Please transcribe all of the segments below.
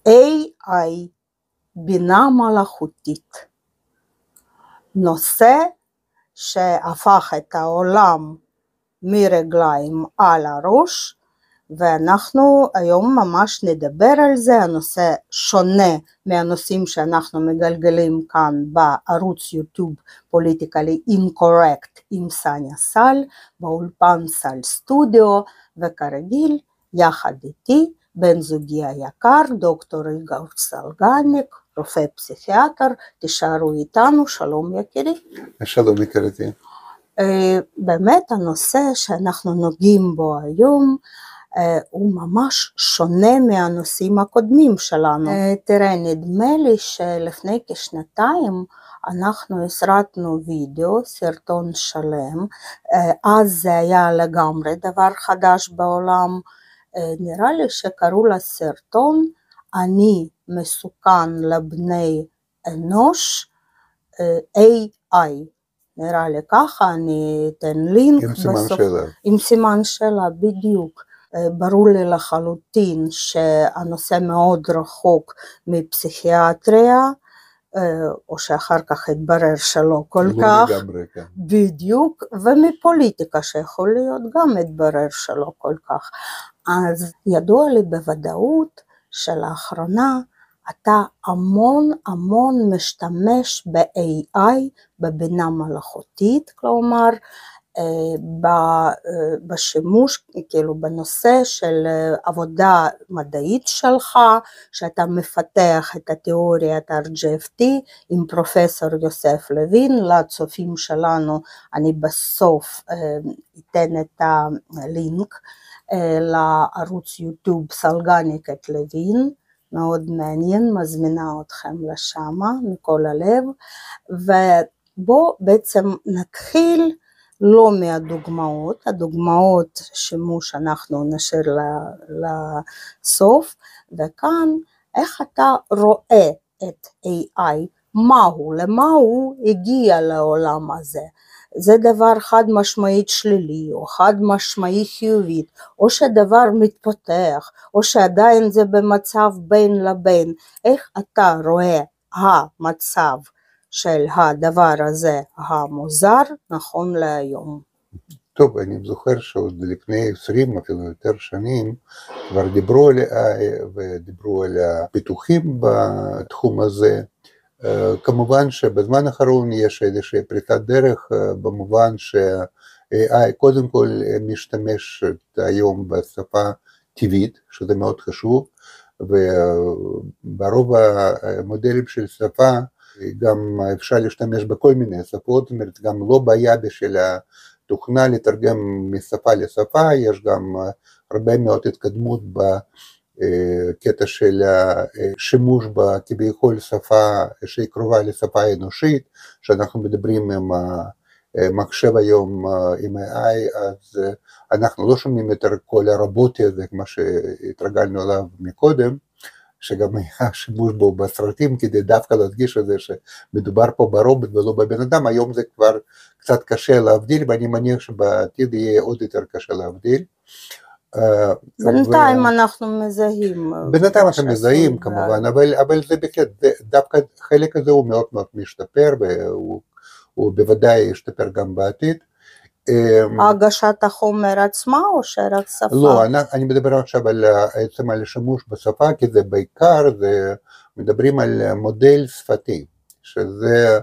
AI, בינה מלאכותית. נושא שהפך את העולם מרגליים על הראש, ואנחנו היום ממש נדבר על זה. הנושא שונה מהנושאים שאנחנו מגלגלים כאן בערוץ יוטיוב פוליטיקלי אינקורקט עם סניה סל, באולפן סל סטודיו, וכרגיל יחד איתי בן זוגי היקר דוקטור איגור סלגניק, רופא פסיכיאטר. תישארו איתנו. שלום יקירי. שלום יקירתי. באמת הנושא שאנחנו נוגעים בו היום הוא ממש שונה מהנושאים הקודמים שלנו. תראה, נדמה לי שלפני כשנתיים אנחנו הסרטנו וידאו, סרטון שלם, אז זה היה לגמרי דבר חדש בעולם, נראה לי שקראו לסרטון אני מסוכן לבני אנוש AI, נראה לי ככה, אני אתן לינק עם סימן שאלה. עם סימן שאלה, בדיוק. ברור לי לחלוטין שהנושא מאוד רחוק מפסיכיאטריה, או שאחר כך התברר שלא כל כך, לגמרי, כן. בדיוק, ומפוליטיקה שיכול להיות גם התברר שלא כל כך. אז ידוע לי בוודאות שלאחרונה אתה המון משתמש ב-AI, בבינה מלאכותית, כלומר בשימוש, כאילו בנושא של עבודה מדעית שלך, שאתה מפתח את התיאוריית RGFT עם פרופסור יוסף לוין. לצופים שלנו אני בסוף אתן את הלינק לערוץ יוטיוב סלגניק את לוין, מאוד מעניין, מזמינה אתכם לשם מכל הלב. ובוא בעצם נתחיל לא מהדוגמאות, הדוגמאות שימוש אנחנו נשאיר לסוף, וכאן איך אתה רואה את AI, למה הוא הגיע לעולם הזה, זה דבר חד משמעית שלילי או חד משמעית חיובית, או שדבר מתפתח, או שעדיין זה במצב בין לבין, איך אתה רואה המצב של הדבר הזה המוזר נכון להיום? טוב, אני זוכר שעוד לפני 20 אפילו יותר שנים כבר דיברו על AI ודיברו על הפיתוחים בתחום הזה. כמובן שבזמן האחרון יש איזושהי פריצת דרך במובן ש-AI קודם כל משתמש היום בשפה טבעית, שזה מאוד חשוב, וברוב המודלים של שפה גם אפשר להשתמש בכל מיני שפות, זאת אומרת גם לא בעיה בשביל התוכנה לתרגם משפה לשפה, יש גם הרבה מאוד התקדמות בקטע של שימוש בכביכול שפה שהיא קרובה לשפה האנושית, שאנחנו מדברים עם המחשב היום עם AI, אז אנחנו לא שומעים יותר כל הרובוטי הזה, כמו שהתרגלנו עליו מקודם, שגם היה שימוש בו בסרטים, כדי דווקא להדגיש את זה שמדובר פה ברובוט ולא בבן אדם. היום זה כבר קצת קשה להבדיל, ואני מניח שבעתיד יהיה עוד יותר קשה להבדיל. בינתיים אנחנו מזהים. בינתיים אנחנו מזהים כמובן, אבל זה בהחלט, דווקא חלק הזה הוא מאוד מאוד משתפר, והוא בוודאי ישתפר גם בעתיד. הגשת החומר עצמה או שרק שפה? לא, אני מדבר עכשיו על השימוש בשפה, כי זה בעיקר, מדברים על מודל שפתי, שזה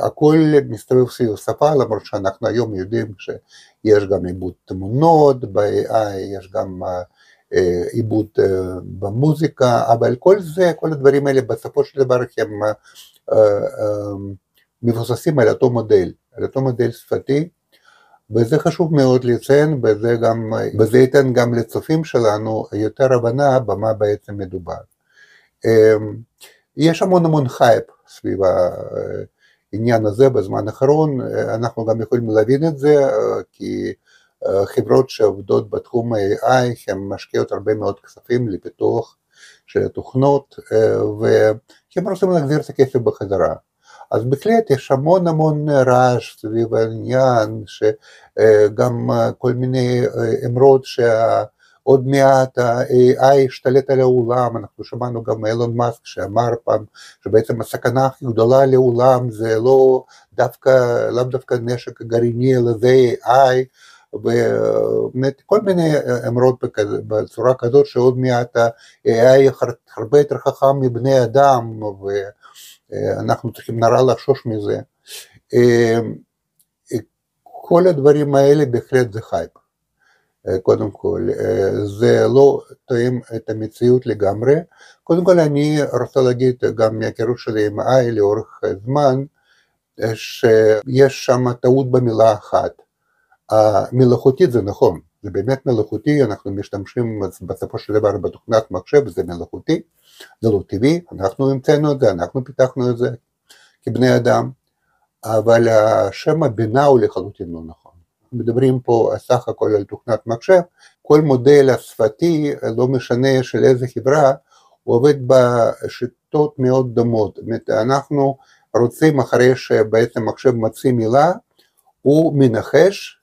הכל מסתובב סביב שפה, למרות שאנחנו היום יודעים שיש גם עיבוד תמונות ב-AI, יש גם עיבוד במוזיקה, אבל כל זה, כל הדברים האלה בסופו של דבר הם מבוססים על אותו מודל שפתי, וזה חשוב מאוד לציין, וזה ייתן גם לצופים שלנו יותר הבנה במה בעצם מדובר. יש המון חייפ סביב העניין הזה בזמן האחרון, אנחנו גם יכולים להבין את זה, כי חברות שעובדות בתחום ה-AI, הן משקיעות הרבה מאוד כספים לפיתוח של התוכנות, והם רוצים להחזיר את הכסף בחזרה. אז בהחלט יש המון רעש סביב העניין, שגם כל מיני אמרות עוד מעט ה-AI ישתלט על העולם, אנחנו שמענו גם מאילון מאסק שאמר פעם שבעצם הסכנה הכי גדולה לעולם זה לאו דווקא נשק גרעיני אלא זה AI, וכל מיני אמרות בצורה כזאת שעוד מעט ה-AI הרבה יותר חכם מבני אדם ואנחנו צריכים נורא לחשוש מזה. כל הדברים האלה בהחלט זה חייפ. קודם כל, זה לא תואם את המציאות לגמרי. קודם כל אני רוצה להגיד גם מהכירות שלי עם AI לאורך זמן, שיש שם טעות במילה אחת. המלאכותית זה נכון, זה באמת מלאכותי, אנחנו משתמשים בסופו של דבר בתוכנת מחשב, זה מלאכותי, זה לא טבעי, אנחנו המצאנו את זה, אנחנו פיתחנו את זה כבני אדם, אבל השם הבינה הוא לחלוטין לא נכון. מדברים פה סך הכל על תוכנת מחשב, כל מודל השפתי, לא משנה של איזה חברה, הוא עובד בשיטות מאוד דומות. זאת אומרת, אנחנו רוצים אחרי שבעצם מחשב מציא מילה, הוא מנחש,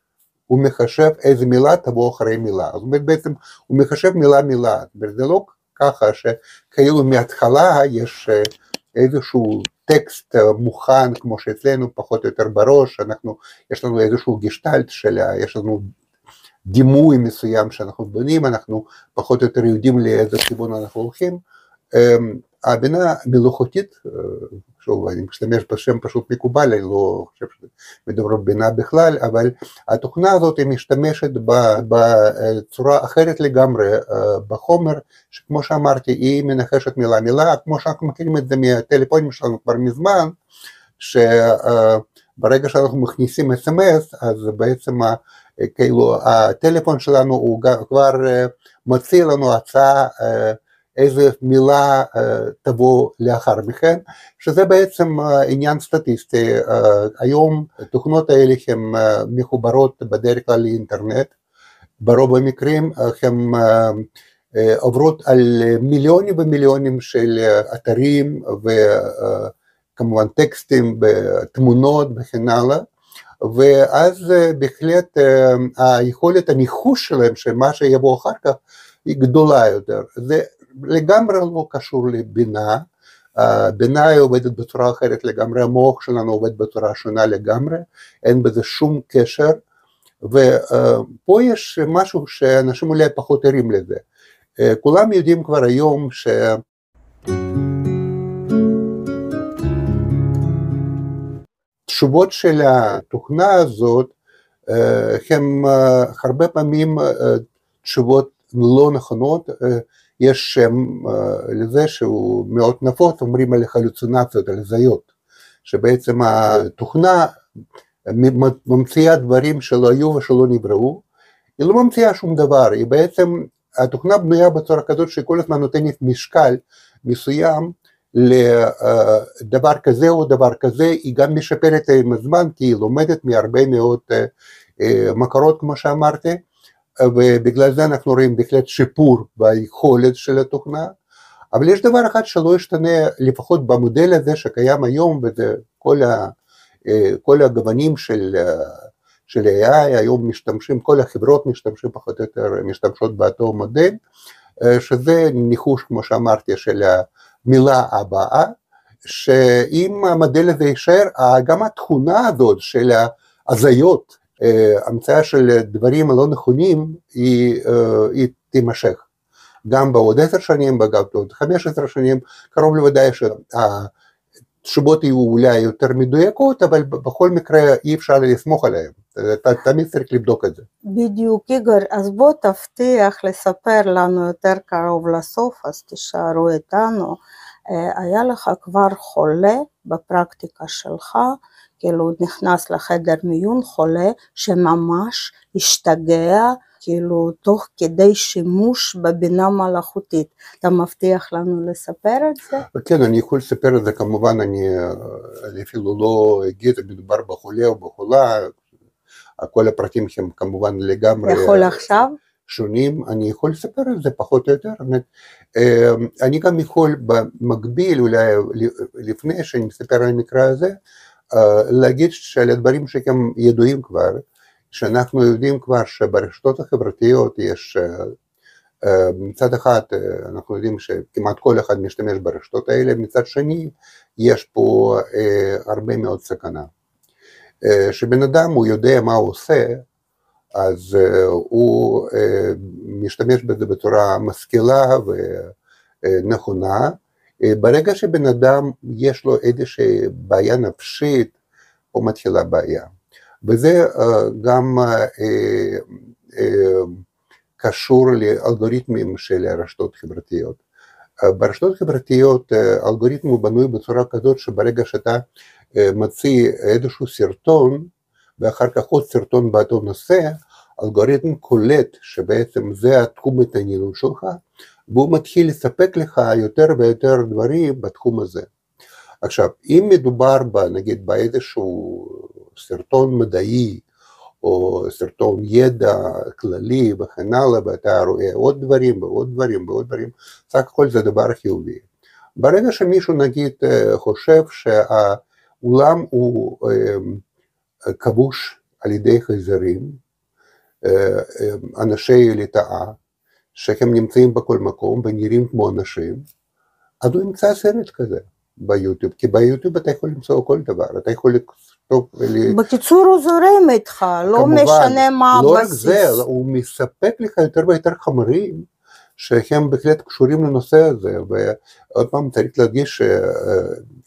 הוא מחשב איזה מילה תבוא אחרי מילה. זאת אומרת, בעצם הוא מחשב מילה. זאת אומרת, זה לא ככה שכאילו מההתחלה יש איזשהו טקסט מוכן, כמו שאצלנו פחות או יותר בראש, יש לנו איזשהו גשטלט יש לנו דימוי מסוים שאנחנו בונים, אנחנו פחות או יותר יודעים לאיזה כיוון אנחנו הולכים. הבינה מלאכותית, שוב, אני משתמש בשם פשוט מקובל, אני לא חושב שמדובר בינה בכלל, אבל התוכנה הזאת היא משתמשת בצורה אחרת לגמרי בחומר, שכמו שאמרתי, היא מנחשת מילה, כמו שאנחנו מכירים את זה מהטלפונים שלנו כבר מזמן, שברגע שאנחנו מכניסים SMS, אז בעצם כאילו הטלפון שלנו הוא כבר מציע לנו הצעה, איזה מילה תבוא לאחר מכן, שזה בעצם עניין סטטיסטי. היום התוכנות האלה הן מחוברות בדרך כלל לאינטרנט, ברוב המקרים הן עוברות על מיליונים ומיליונים של אתרים וכמובן טקסטים ותמונות וכן הלאה, ואז בהחלט היכולת הניחוש שלהם שמה שיבוא אחר כך היא גדולה יותר. זה לגמרי לא קשור לבינה, בינה היא עובדת בצורה אחרת לגמרי, המוח שלנו עובד בצורה שונה לגמרי, אין בזה שום קשר, ופה יש משהו שאנשים אולי פחות ערים לזה. כולם יודעים כבר היום תשובות של התוכנה הזאת, הן הרבה פעמים תשובות לא נכונות, יש שם לזה שהוא מאוד נפוץ, אומרים על חלוצינציות, על הזיות, שבעצם התוכנה ממציאה דברים שלא היו ושלא נבראו, היא לא ממציאה שום דבר, היא בעצם, התוכנה בנויה בצורה כזאת שכל הזמן נותנת משקל מסוים לדבר כזה או דבר כזה, היא גם משפרת עם הזמן, כי היא לומדת מהרבה מאוד מקורות כמו שאמרתי, ובגלל זה אנחנו רואים בהחלט שיפור ביכולת של התוכנה, אבל יש דבר אחד שלא ישתנה, לפחות במודל הזה שקיים היום, וזה כל הגוונים של AI, היום משתמשים, כל החברות משתמשים פחות או יותר, משתמשות באותו מודל, שזה ניחוש, כמו שאמרתי, של המילה הבאה, שאם המודל הזה יישאר, גם התכונה הזאת של ההזיות, המצאה של דברים לא נכונים, היא תימשך. גם בעוד 10 שנים, בעוד 15 שנים, קרוב לוודאי שהתשובות יהיו אולי יותר מדויקות, אבל בכל מקרה אי אפשר לסמוך עליהן. תמיד צריך לבדוק את זה. בדיוק, איגור, אז בוא תבטיח לספר לנו יותר קרוב לסוף, אז תישארו איתנו. היה לך כבר חולה בפרקטיקה שלך, כאילו נכנס לחדר מיון חולה שממש השתגע, כאילו תוך כדי שימוש בבינה מלאכותית. אתה מבטיח לנו לספר את זה? כן, אני יכול לספר את זה, כמובן אני אפילו לא אגיד, מדובר בחולה או בחולה, כל הפרטים הם כמובן לגמרי יכול עכשיו? שונים, אני יכול לספר את זה פחות או יותר, אני גם יכול במקביל, אולי לפני שאני מספר על המקרה הזה, להגיד שעל הדברים שהם ידועים כבר, שאנחנו יודעים כבר שברשתות החברתיות יש מצד אחד אנחנו יודעים שכמעט כל אחד משתמש ברשתות האלה, מצד שני יש פה הרבה מאוד סכנה. שבן אדם הוא יודע מה הוא עושה, אז הוא משתמש בזה בצורה משכילה ונכונה. ברגע שבן אדם יש לו איזושהי בעיה נפשית, פה מתחילה בעיה. וזה גם קשור לאלגוריתמים של הרשתות חברתיות. ברשתות חברתיות האלגוריתם הוא בנוי בצורה כזאת שברגע שאתה מציע איזשהו סרטון ואחר כך עוד סרטון באותו נושא, אלגוריתם קולט שבעצם זה התחום התעניינות שלך, והוא מתחיל לספק לך יותר ויותר דברים בתחום הזה. עכשיו, אם מדובר נגיד באיזשהו סרטון מדעי, או סרטון ידע כללי וכן הלאה, ואתה רואה עוד דברים ועוד דברים ועוד דברים, סך הכל זה דבר חיובי. ברגע שמישהו נגיד חושב שהעולם הוא כבוש על ידי חייזרים, אנשי ליטאה, שהם נמצאים בכל מקום ונראים כמו אנשים, אז הוא ימצא סרט כזה ביוטיוב, כי ביוטיוב אתה יכול למצוא כל דבר, אתה יכול לכתוב... בקיצור הוא זורם איתך, לא משנה מה הבסיס. לא רק זה, הוא מספק לך יותר ויותר חומרים, שהם בהחלט קשורים לנושא הזה, ועוד פעם צריך להדגיש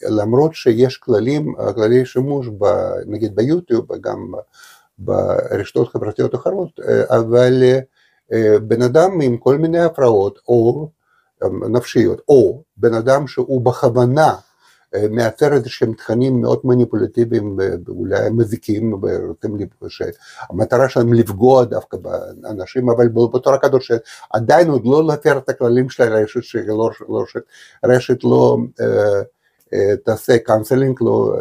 שלמרות שיש כללי שימוש נגיד ביוטיוב, וגם ברשתות חברתיות אחרות, אבל בן אדם עם כל מיני הפרעות, או נפשיות, או בן אדם שהוא בכוונה מייצר איזשהם תכנים מאוד מניפולטיביים ואולי מזיקים, שהמטרה שלהם לפגוע דווקא באנשים, אבל בצורה כזאת שעדיין עוד לא להפר את הכללים של הרשת, שהרשת לא תעשה קאנסלינג, לא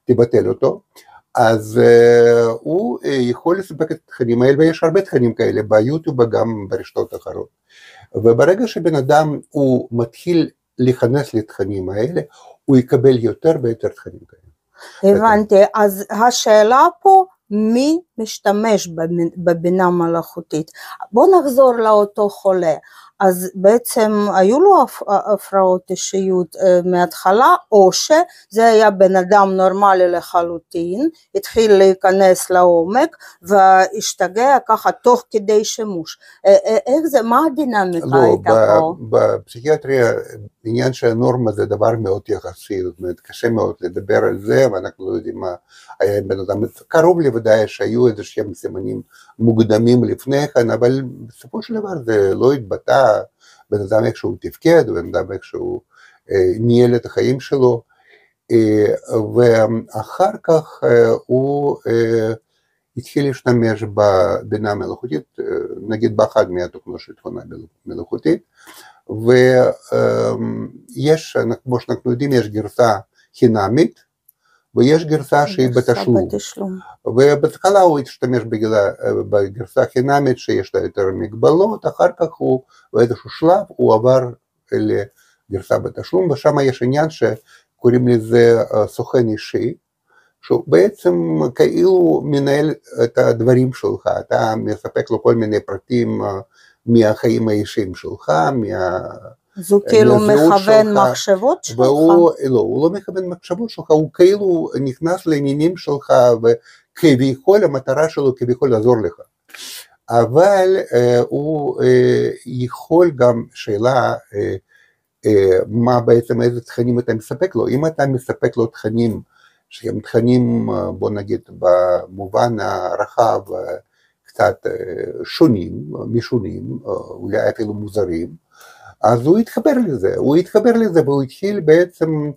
תבטל אותו, אז הוא יכול לספק את התכנים האלה, ויש הרבה תכנים כאלה ביוטיוב וגם ברשתות אחרות. וברגע שבן אדם הוא מתחיל להיכנס לתכנים האלה, הוא יקבל יותר ויותר תכנים כאלה. הבנתי, אז השאלה פה, מי משתמש בבינה מלאכותית? בוא נחזור לאותו חולה. אז בעצם היו לו הפרעות אישיות מההתחלה, או שזה היה בן אדם נורמלי לחלוטין, התחיל להיכנס לעומק, והשתגע ככה תוך כדי שימוש. איך זה, מה הדינמיקה הייתה פה? בפסיכיאטריה, עניין של הנורמה זה דבר מאוד יחסי, זאת אומרת, קשה מאוד לדבר על זה, ואנחנו לא יודעים מה היה עם בן אדם. קרוב לוודאי שהיו איזשהם סימנים מוקדמים לפני כן, אבל בסופו של דבר זה לא התבטא, בן אדם איכשהו תפקד, בן אדם איכשהו ניהל את החיים שלו, ואחר כך הוא התחיל להשתמש בבינה מלאכותית, נגיד באחד מהתוכנות של תכונה מלאכותית, ויש, כמו שאנחנו יודעים, יש גרסה חינמית, ויש גרסה שהיא בתשלום. ובהתחלה הוא השתמש בגרסה חינמית שיש לה יותר מגבלות, אחר כך הוא באיזשהו שלב הוא עבר לגרסה בתשלום, ושם יש עניין שקוראים לזה סוכן אישי, שהוא בעצם כאילו מנהל את הדברים שלך, אתה מספק לו כל מיני פרטים מהחיים האישיים שלך, אז הוא כאילו מכוון מחשבות שלך? לא, הוא לא מכוון מחשבות שלך, הוא כאילו נכנס לעניינים שלך, וכביכול המטרה שלו כביכול לעזור לך. אבל הוא יכול גם שאלה, מה בעצם, איזה תכנים אתה מספק לו. אם אתה מספק לו תכנים, שהם תכנים, בוא נגיד, במובן הרחב, קצת שונים, משונים, אולי אפילו מוזרים, אז הוא התחבר לזה, והוא התחיל בעצם,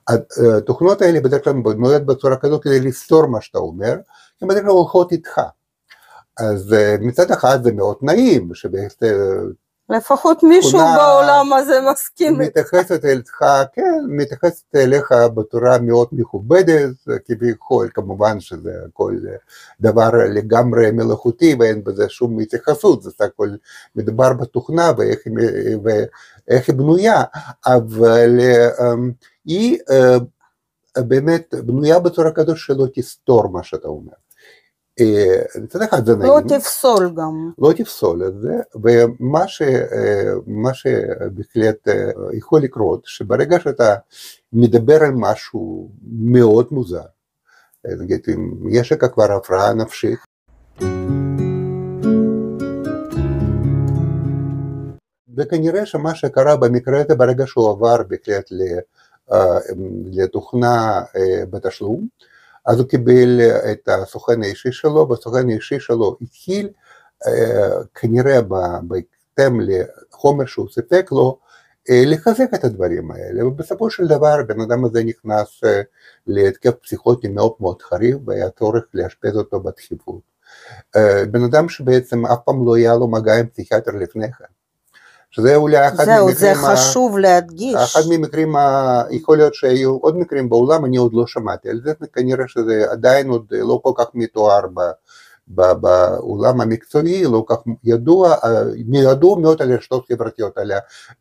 התוכנות האלה בדרך כלל בנויות בצורה כזו כדי לסתור מה שאתה אומר, הן בדרך כלל הולכות איתך. אז מצד אחד זה מאוד נעים, לפחות מישהו בעולם הזה מסכים איתך. מתייחסת אליך, כן, מתייחסת אליך בצורה מאוד מכובדת, כביכול, כמובן שזה הכל דבר לגמרי מלאכותי, ואין בזה שום התייחסות, זה הכל מדובר בתוכנה ואיך היא בנויה, אבל היא באמת בנויה בצורה כזאת שלא תסתור מה שאתה אומר. מצד אחד זה נעים. לא תפסול גם. לא תפסול את זה, ומה שבהחלט יכול לקרות, שברגע שאתה מדבר על משהו מאוד מוזר, נגיד אם יש לך כבר הפרעה נפשית, וכנראה שמה שקרה במקרה הזה, ברגע שהוא עבר בהחלט לתוכנה בתשלום, אז הוא קיבל את הסוכן האישי שלו, והסוכן האישי שלו התחיל כנראה בהתאם לחומר שהוא סיפק לו, לחזק את הדברים האלה, ובסופו של דבר בן אדם הזה נכנס להתקף פסיכוטי מאוד מאוד חריף, והיה צורך לאשפז אותו בדחיפות. בן אדם שבעצם אף פעם לא היה לו מגע עם פסיכיאטר לפני כן. שזה אולי אחד ממקרים... זה חשוב להדגיש. אחד ממקרים, יכול להיות שהיו עוד מקרים בעולם, אני עוד לא שמעתי על זה, וכנראה שזה עדיין עוד לא כל כך מתואר בעולם המקצועי, לא כך ידוע מאוד על רשתות חברתיות, על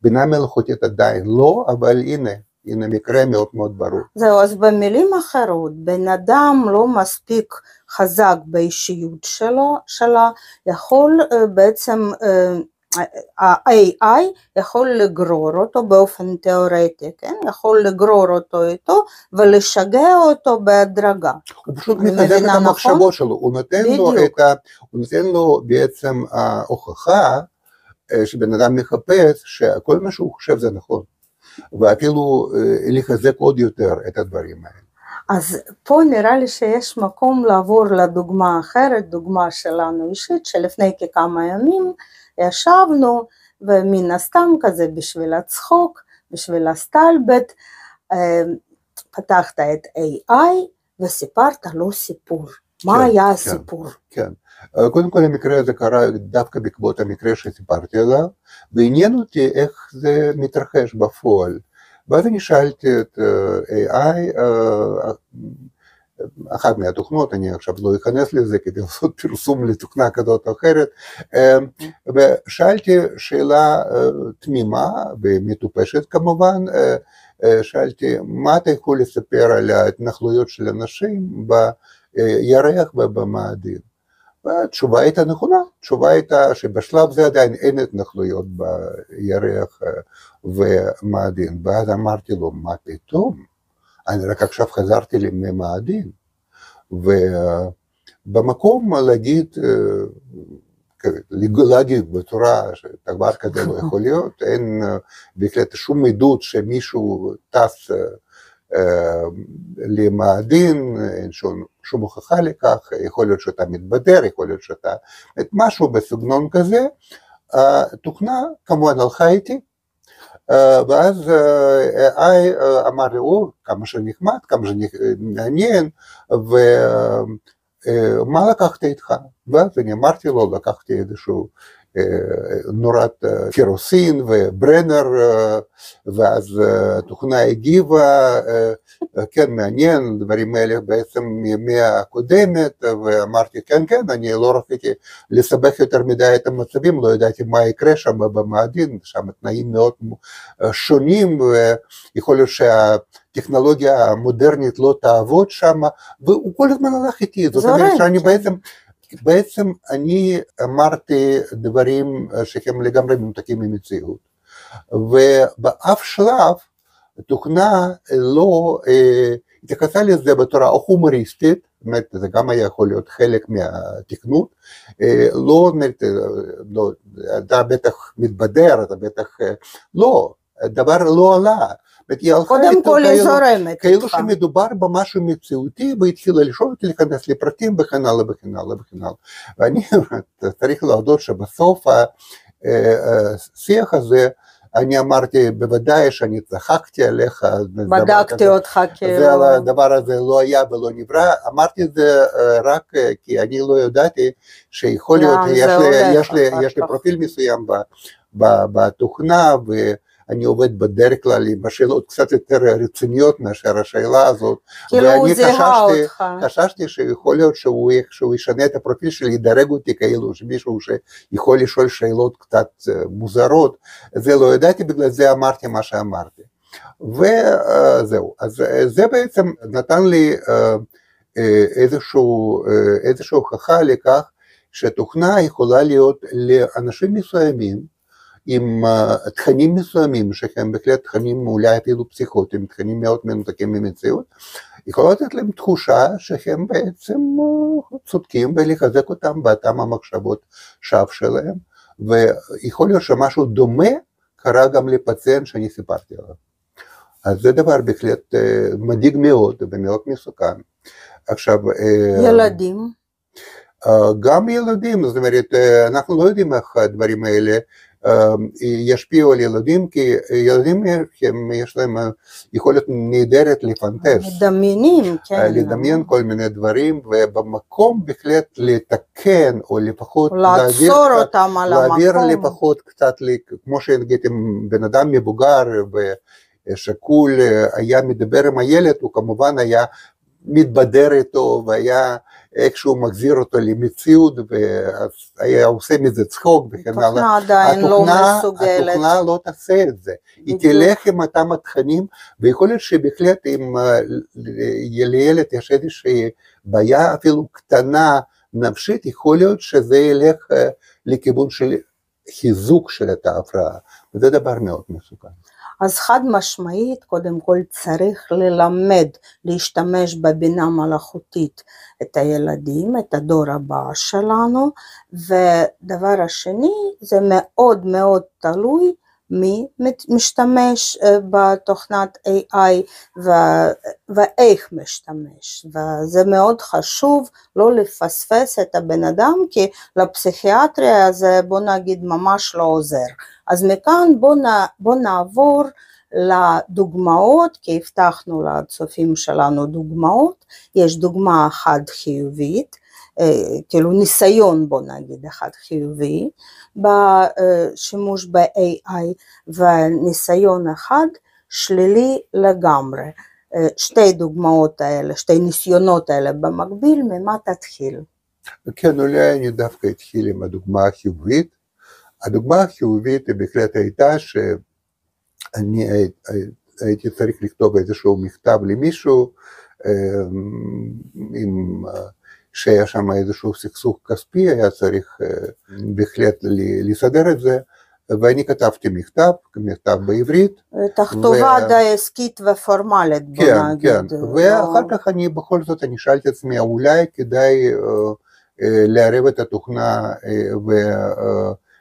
הבינה מלאכותית עדיין לא, אבל הנה מקרה מאוד מאוד ברור. זהו, אז במילים אחרות, בן אדם לא מספיק חזק באישיות שלה, יכול בעצם... ה-AI יכול לגרור אותו באופן תיאורטי, כן? יכול לגרור אותו איתו ולשגע אותו בהדרגה. הוא פשוט מתחזק את המחשבות שלו, הוא נותן לו בעצם ההוכחה שבן אדם מחפש שכל מה שהוא חושב זה נכון, ואפילו לחזק עוד יותר את הדברים האלה. אז פה נראה לי שיש מקום לעבור לדוגמה אחרת, דוגמה שלנו אישית, שלפני כמה ימים, ישבנו, ומן הסתם כזה בשביל הצחוק, בשביל הסטלבט, פתחת את AI וסיפרת לו סיפור. מה היה הסיפור? כן, קודם כל המקרה הזה קרה דווקא בעקבות המקרה שסיפרתי עליו, ועניין אותי איך זה מתרחש בפועל. ואז אני שאלתי את AI, אחת מהתוכנות, אני עכשיו לא אכנס לזה כדי לעשות פרסום לתוכנה כזאת או אחרת, ושאלתי שאלה תמימה ומטופשת כמובן, שאלתי מה אתה יכול לספר על ההתנחלויות של אנשים בירח ובמאדים, והתשובה הייתה נכונה, התשובה הייתה שבשלב זה עדיין אין התנחלויות בירח ומאדים, ואז אמרתי לו מה פתאום? אני רק עכשיו חזרתי למאדים, ובמקום להגיד בצורה שדבר כזה לא יכול להיות, אין בהחלט שום עדות שמישהו טס למאדים, אין שום הוכחה לכך, יכול להיות שאתה מתבדר, יכול להיות שאתה, משהו בסגנון כזה, התוכנה כמובן הלכה איתי, ואז אמר לי, כמה שנחמד, כמה שמעניין, ומה לקחת איתך? ואז אני אמרתי לו, לקחתי איזשהו נורת קרוסין וברנר, ואז התוכנה הגיבה, כן מעניין, דברים האלה בעצם מימי הקודמת, ואמרתי כן, אני לא רציתי לסבך יותר מדי את המצבים, לא ידעתי מה יקרה שם במאדים, שם תנאים מאוד שונים, ויכול להיות שהטכנולוגיה המודרנית לא תעבוד שם, והוא כל הזמן הלך איתי, זאת אומרת שאני בעצם אני אמרתי דברים שהם לגמרי מנותקים ממציאות, ובאף שלב תוכנה לא התייחסה לזה בתורה או הומוריסטית, באמת זה גם היה יכול להיות חלק מהתכנות, לא, אתה בטח מתבדר, אתה בטח, לא, דבר לא עלה, קודם כל היא זורמת. כאילו שמדובר במשהו מציאותי, והתחילה לשאול אותי להיכנס לפרטים וכן הלאה וכן הלאה וכן הלאה. ואני צריך להודות שבסוף השיח הזה, אני אמרתי בוודאי שאני צחקתי עליך, בדקתי אותך כאילו. הדבר הזה לא היה ולא נברא, אמרתי את זה רק כי אני לא ידעתי שיכול להיות, יש לי פרופיל מסוים בתוכנה, אני עובד בדרך כלל עם השאלות קצת יותר רציניות מאשר השאלה הזאת, ואני חששתי שיכול להיות שהוא איכשהו ישנה את הפרופיל שלי, ידרג אותי כאילו שמישהו שיכול לשאול שאלות קצת מוזרות, זה לא ידעתי, בגלל זה אמרתי מה שאמרתי. וזהו, אז זה בעצם נתן לי איזושהי הוכחה לכך שתוכנה יכולה להיות לאנשים מסוימים, עם תכנים מסוימים, שהם בהחלט תכנים אולי אפילו פסיכוטיים, תכנים מאוד מנותקים ממציאות, יכולות לתת להם תחושה שהם בעצם צודקים ולחזק אותם באותם המחשבות שווא שלהם, ויכול להיות שמשהו דומה קרה גם לפציינט שאני סיפרתי עליו. אז זה דבר בהחלט מדאיג מאוד ומאוד מסוכן. עכשיו, ילדים? גם ילדים, זאת אומרת, אנחנו לא יודעים איך הדברים האלה ישפיעו על ילדים, כי ילדים יש להם יכולת נהדרת לפנטז. מדמיינים, כן. לדמיין כל מיני דברים, ובמקום בהחלט לתקן, או לפחות לעצור אותם על המקום. להעביר לפחות קצת, כמו שנגיד עם בן אדם מבוגר, ושקול היה מדבר עם הילד, הוא כמובן היה מתבדר איתו, והיה איכשהו מחזיר אותו למציאות, והיה עושה מזה צחוק וכן הלאה. התוכנה עדיין לא מסוגלת. התוכנה לא תעשה את זה. היא תלך עם אותם התכנים, ויכול להיות שבהחלט אם לילד יש איזושהי בעיה אפילו קטנה נפשית, יכול להיות שזה ילך לכיוון של חיזוק של ההפרעה, וזה דבר מאוד מסוכן. אז חד משמעית, קודם כל צריך ללמד, להשתמש בבינה מלאכותית את הילדים, את הדור הבא שלנו, ודבר השני, זה מאוד מאוד תלוי מי משתמש בתוכנת AI ואיך משתמש, וזה מאוד חשוב לא לפספס את הבן אדם, כי לפסיכיאטריה זה בוא נגיד ממש לא עוזר. אז מכאן בוא נעבור לדוגמאות, כי הבטחנו לצופים שלנו דוגמאות. יש דוגמה אחת חיובית, כאילו ניסיון בוא נגיד אחד חיובי בשימוש ב-AI, וניסיון אחד שלילי לגמרי. שתי דוגמאות האלה, שתי ניסיונות האלה במקביל, ממה תתחיל? כן, אולי אני דווקא אתחיל עם הדוגמה החיובית. הדוגמה החיובית היא בהחלט הייתה שאני הייתי צריך לכתוב איזשהו מכתב למישהו, שהיה שם איזשהו סכסוך כספי, היה צריך בהחלט לסדר את זה, ואני כתבתי מכתב בעברית. תכתובה די עסקית ופורמלית, בוא נגיד. כן, ואחר כך אני בכל זאת אני שאלתי את עצמי, אולי כדאי לערב את התוכנה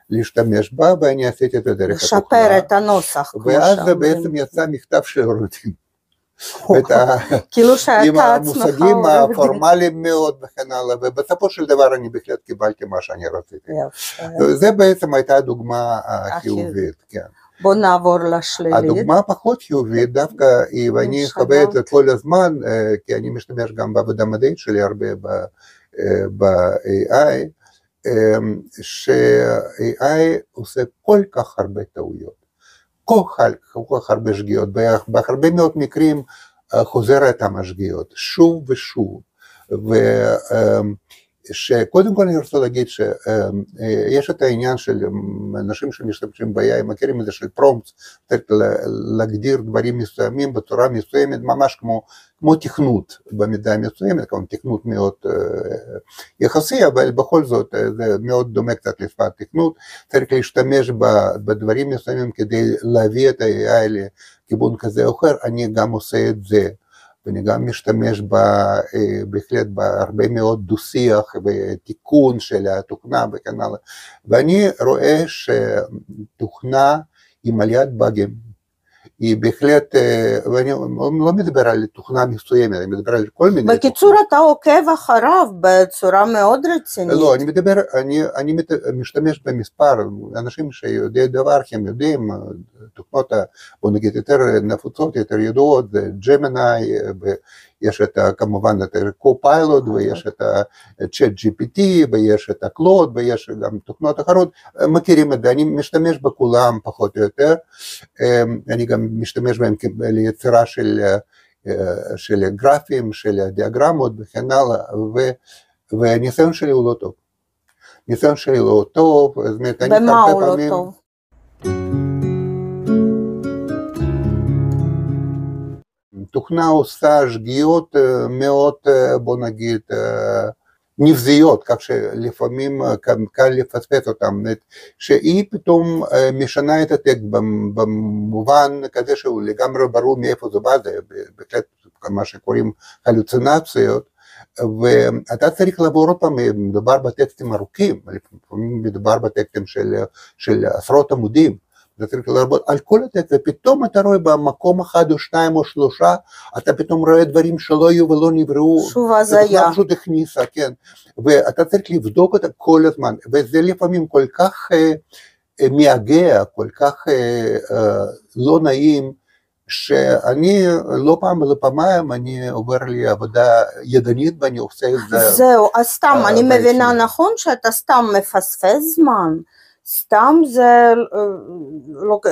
להשתמש בה, ואני עשיתי את זה דרך התוכנה. לשפר את הנוסח. ואז בעצם יצא מכתב של רוטין. עם המושגים הפורמליים מאוד וכן הלאה, ובסופו של דבר אני בהחלט קיבלתי מה שאני רציתי. זה בעצם הייתה דוגמה החיובית, כן. בוא נעבור לשלילית. הדוגמה הפחות חיובית דווקא, ואני חווה את זה כל הזמן, כי אני משתמש גם בעבודה מדעית שלי הרבה ב-AI, ש-AI עושה כל כך הרבה טעויות, כל כך הרבה שגיאות, בהרבה מאוד מקרים חוזר את המשגיאות, שוב ושוב, שקודם כל אני רוצה להגיד שיש את העניין של אנשים שמשתמשים ב-AI, מכירים את זה של פרומפט, להגדיר דברים מסוימים בצורה מסוימת, ממש כמו תכנות במידה מסוימת, כמו תכנות מאוד יחסי, אבל בכל זאת זה מאוד דומה קצת לשפת תכנות, צריך להשתמש בדברים מסוימים כדי להביא את ה-AI לכיוון כזה או אחר, אני גם עושה את זה. ואני גם משתמש בהחלט בהרבה מאוד דו-שיח ותיקון של התוכנה וכן הלאה, ואני רואה שתוכנה היא מלאת באגים, היא בהחלט, ואני לא מדבר על תוכנה מסוימת, אני מדבר על כל מיני... בקיצור אתה עוקב אחריו בצורה מאוד רצינית. לא, אני משתמש במספר, אנשים שיודעים דבר, הם יודעים, תוכנות, בוא נגיד, יותר נפוצות, יותר ידועות, זה ג'מיני, יש את כמובן את קו-פיילוט, ויש את צ'אט GPT, ויש את הקלוד, ויש גם תוכנות אחרות, מכירים את זה, אני משתמש בכולם פחות או יותר, אני גם משתמש בהם ליצירה של גרפים, של דיאגרמות וכן הלאה, והניסיון שלי הוא לא טוב. ניסיון שלי לא טוב, זאת אומרת, אני במה הוא לא טוב? תוכנה עושה שגיאות מאוד, בוא נגיד, נבזיות, כך שלפעמים קל לפספס אותם, שהיא פתאום משנה את הטקסט במובן כזה שהוא לגמרי ברור מאיפה זה בא, זה בהחלט מה שקוראים הלוצינציות, ואתה צריך לעבור עוד פעם, מדובר בטקסטים ארוכים, לפעמים מדובר בטקסטים של עשרות עמודים, אתה צריך לעבוד על כל הטקסט, ופתאום אתה רואה במקום אחד או שניים או שלושה, אתה פתאום רואה דברים שלא היו ולא נבראו, שוב הזיה. פשוט הכניסה, כן, ואתה צריך לבדוק אותה כל הזמן, וזה לפעמים כל כך מייגע, כל כך לא נעים, שאני לא פעם ולא פעמיים, אני עובר לי עבודה ידנית ואני עושה את זה. זהו, אז סתם, אני מבינה נכון שאתה סתם מפספס זמן, סתם זה,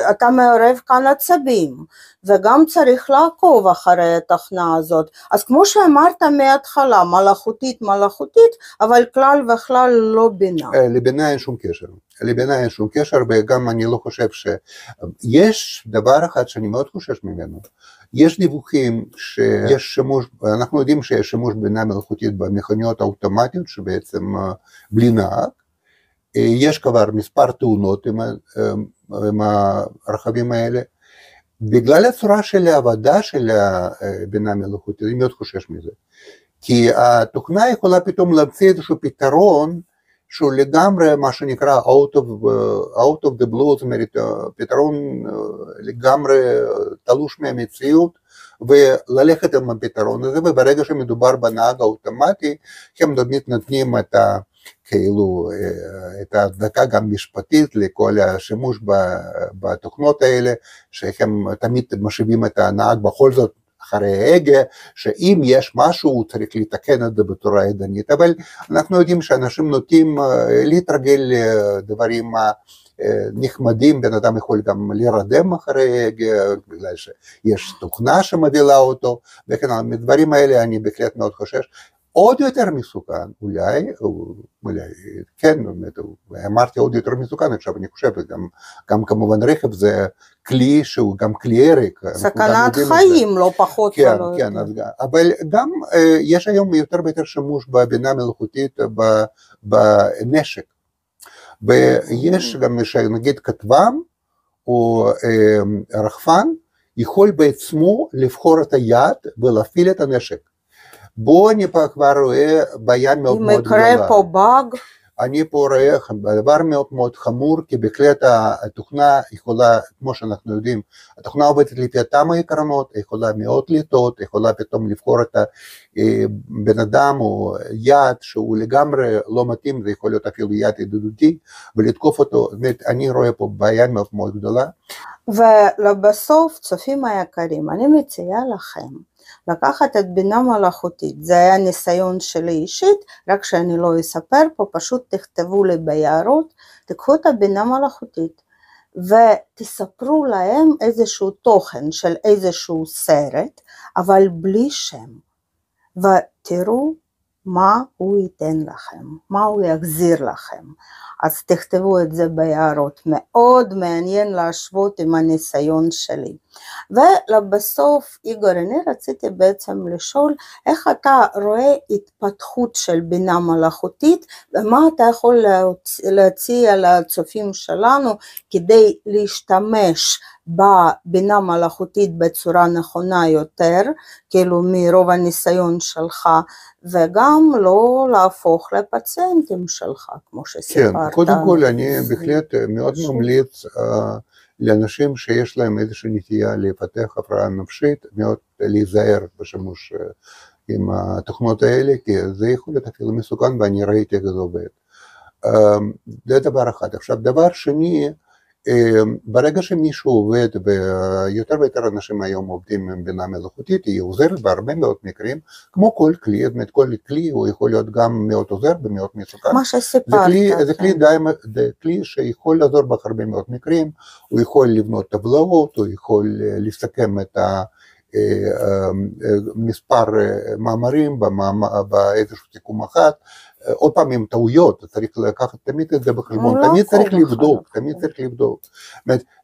אתה מערב כאן עצבים, וגם צריך לעקוב אחרי התוכנה הזאת, אז כמו שאמרת מההתחלה, מלאכותית, אבל כלל וכלל לא בינה. לבינה אין שום קשר. לבינה אין שום קשר, וגם אני לא חושב שיש דבר אחד שאני מאוד חושש ממנו, יש דיווחים שיש שימוש, אנחנו יודעים שיש שימוש בינה מלאכותית במכוניות האוטומטיות שבעצם בלי נהג, יש כבר מספר תאונות עם הרכבים האלה, בגלל הצורה של העבודה של הבינה מלאכותית, אני מאוד חושש מזה, כי התוכנה יכולה פתאום להמציא איזשהו פתרון, שהוא לגמרי מה שנקרא out of the blue, זאת אומרת פתרון לגמרי תלוש מהמציאות, וללכת עם הפתרון הזה, וברגע שמדובר בנהג האוטומטי, הם תמיד נותנים את כאילו את ההצדקה גם משפטית לכל השימוש בתוכנות האלה, שהם תמיד משיבים את הנהג בכל זאת, אחרי ההגה, שאם יש משהו הוא צריך לתקן את זה בצורה ידנית, אבל אנחנו יודעים שאנשים נוטים להתרגל לדברים נחמדים, בן אדם יכול גם להירדם אחרי ההגה, בגלל שיש תוכנה שמובילה אותו, וכן, מדברים האלה אני בהחלט מאוד חושש, עוד יותר מסוכן, אולי, כן, אמרתי עוד יותר מסוכן, עכשיו אני חושב, גם כמובן רכב זה כלי שהוא גם כלי הרג. סכנת חיים, לא פחות כן, ולא כן, יותר. אבל גם יש היום יותר ויותר שימוש בבינה מלאכותית בנשק, ויש גם נגיד כטב"ם או רחפן, יכול בעצמו לבחור את היד ולהפעיל את הנשק. בו אני כבר רואה בעיה מאוד מאוד גדולה. אם יקרה פה באג? אני פה רואה דבר מאוד מאוד חמור, כי בהחלט התוכנה יכולה, כמו שאנחנו יודעים, התוכנה עובדת לפי אותם העקרונות, יכולה מאוד לטעות, יכולה פתאום לבחור את הבן אדם או יד שהוא לגמרי לא מתאים, זה יכול להיות אפילו יד ידידותי, ולתקוף אותו, זאת אומרת, אני רואה פה בעיה מאוד מאוד גדולה. ולבסוף, צופים היקרים, אני מציעה לכם, לקחת את בינה מלאכותית, זה היה ניסיון שלי אישית, רק שאני לא אספר פה, פשוט תכתבו לי ביערות, תקחו את הבינה מלאכותית, ותספרו להם איזשהו תוכן של איזשהו סרט, אבל בלי שם, ותראו מה הוא ייתן לכם, מה הוא יחזיר לכם. אז תכתבו את זה ביערות, מאוד מעניין להשוות עם הניסיון שלי. ולבסוף, איגור, אני רציתי בעצם לשאול, איך אתה רואה התפתחות של בינה מלאכותית, ומה אתה יכול להציע לצופים שלנו, כדי להשתמש בבינה מלאכותית בצורה נכונה יותר, כאילו מרוב הניסיון שלך, וגם לא להפוך לפציינטים שלך, כמו שסיפרת. כן, קודם כל אני בהחלט מאוד ממליץ לאנשים שיש להם איזושהי נטייה לפתח הפרעה נפשית, מאוד להיזהר בשימוש עם התוכנות האלה, כי זה יכול להיות אפילו מסוכן, ואני ראיתי איך זה עובד. זה דבר אחד. עכשיו, דבר שני, ברגע שמישהו עובד, ויותר ויותר אנשים היום עובדים עם בינה מלאכותית, היא עוזרת בהרבה מאוד מקרים, כמו כל כלי, זאת אומרת, כל כלי הוא יכול להיות גם מאוד עוזר ומאוד מסוכן. מה שסיפרת. זה כלי שיכול לעזור בהרבה מאוד מקרים, הוא יכול לבנות טבלאות, הוא יכול לסכם את מספר מאמרים באיזשהו סיכום אחד, עוד פעם עם טעויות, צריך לקחת תמיד את זה בחשבון, תמיד צריך לבדוק,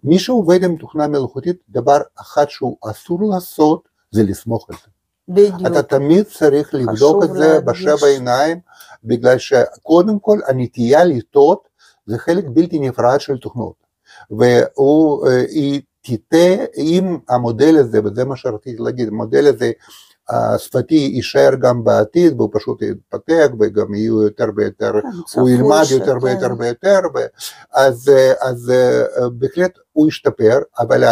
מי שעובד עם תוכנה מלאכותית, דבר אחד שהוא אסור לעשות, זה לסמוך על זה. בדיוק. אתה תמיד צריך לבדוק את זה בשבע עיניים, בגלל שקודם כל הנטייה לטעות זה חלק בלתי נפרד של תוכנות, והיא תיטה עם המודל הזה, וזה מה שרציתי להגיד, המודל הזה השפתי יישאר גם בעתיד, והוא פשוט יתפתח, וגם יהיו יותר ויותר, הוא ילמד יותר ויותר ויותר, אז בהחלט הוא ישתפר, אבל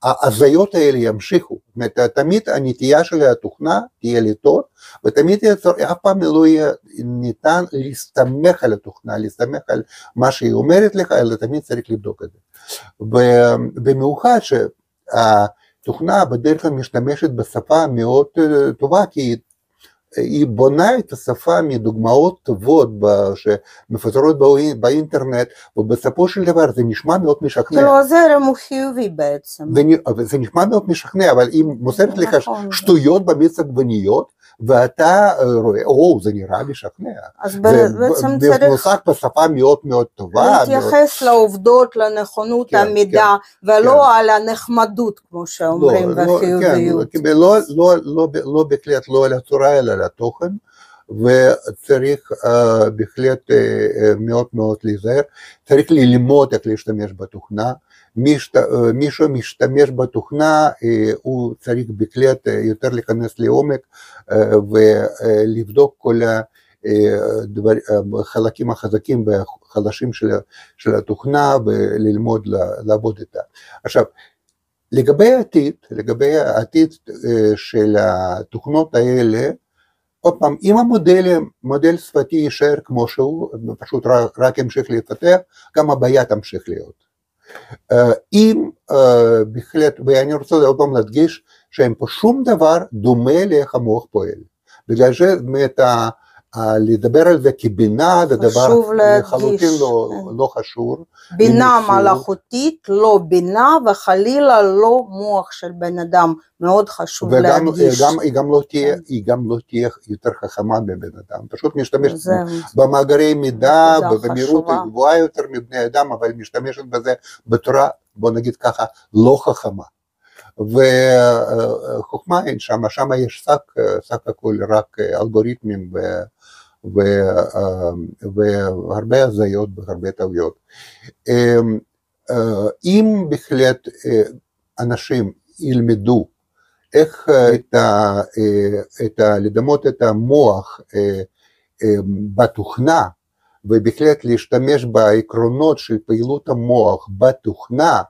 ההזיות האלה ימשיכו, זאת אומרת, תמיד הנטייה של התוכנה תהיה לטעות, ותמיד אף פעם לא יהיה ניתן להסתמך על התוכנה, להסתמך על מה שהיא אומרת לך, אלא תמיד צריך לבדוק את זה. ובמיוחד שהתוכנה בדרך כלל משתמשת בשפה מאוד טובה, כי היא בונה את השפה מדוגמאות טובות שמפוזרות באינטרנט, ובסופו של דבר זה נשמע מאוד משכנע. כאילו הזרם הוא חיובי בעצם. זה נשמע מאוד משכנע, אבל אם מוסרת לך שטויות במיץ עגבניות, ואתה רואה, זה נראה משכנע. אז בעצם צריך נוסח בשפה מאוד מאוד טובה. להתייחס לעובדות, לנכונות המידע, ולא על הנחמדות, כמו שאומרים, והחיוביות. לא בהחלט לא על הצורה, אלא על התוכן, וצריך בהחלט מאוד מאוד להיזהר, צריך ללמוד איך להשתמש בתוכנה, מי שמשתמש בתוכנה הוא צריך בהחלט יותר להיכנס לעומק ולבדוק כל החלקים החזקים והחלשים של התוכנה וללמוד לעבוד איתה. עכשיו, לגבי העתיד של התוכנות האלה, עוד פעם, אם המודל שפתי יישאר כמו שהוא, פשוט רק ימשיך להתפתח, גם הבעיה תמשיך להיות. אם בהחלט, ואני רוצה עוד פעם להדגיש, שאין פה שום דבר דומה לאיך המוח פועל. בגלל שבאמת לדבר על זה כבינה, זה דבר לחלוטין לא חשוב. בינה מלאכותית, לא בינה, וחלילה לא מוח של בן אדם, מאוד חשוב להדגיש. היא גם לא תהיה יותר חכמה מבן אדם, פשוט משתמשת במאגרי מידע, ובמהירות גבוהה יותר מבני אדם, אבל משתמשת בזה בצורה, בוא נגיד ככה, לא חכמה. וחוכמה אין שם יש סך הכל רק אלגוריתמים והרבה הזיות והרבה טעויות. אם בהחלט אנשים ילמדו איך לדמות את המוח בתוכנה, ובהחלט להשתמש בעקרונות של פעילות המוח בתוכנה,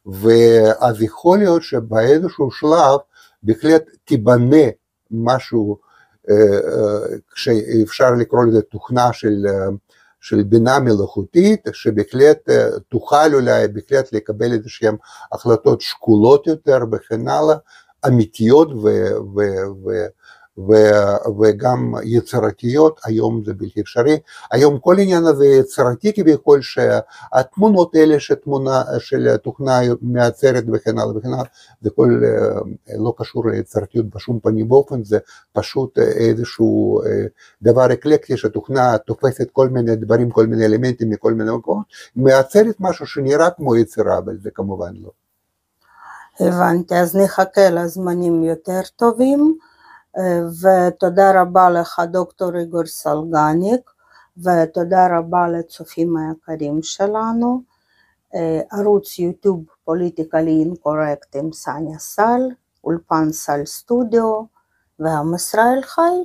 ואז יכול להיות שבאיזשהו שלב בהחלט תיבנה משהו שאפשר לקרוא לזה תוכנה של בינה מלאכותית, שבהחלט תוכל אולי בהחלט לקבל איזשהם החלטות שקולות יותר וכן הלאה, אמיתיות וגם יצירתיות. היום זה בלתי אפשרי, היום כל עניין הזה יצירתי כביכול, שהתמונות האלה של התוכנה מייצרת וכן הלאה וכן הלאה, זה כל לא קשור ליצירתיות בשום פנים באופן, זה פשוט איזשהו דבר אקלקטי שהתוכנה תופסת כל מיני דברים, כל מיני אלמנטים מכל מיני מקומות, מייצרת משהו שנראה כמו יצירה, אבל זה כמובן לא. הבנתי, אז נחכה לזמנים יותר טובים. ותודה רבה לך דוקטור איגור סלגניק, ותודה רבה לצופים היקרים שלנו. ערוץ יוטיוב פוליטיקלי אינקורקט עם סניה סל, אולפן סל סטודיו, ועם ישראל חי.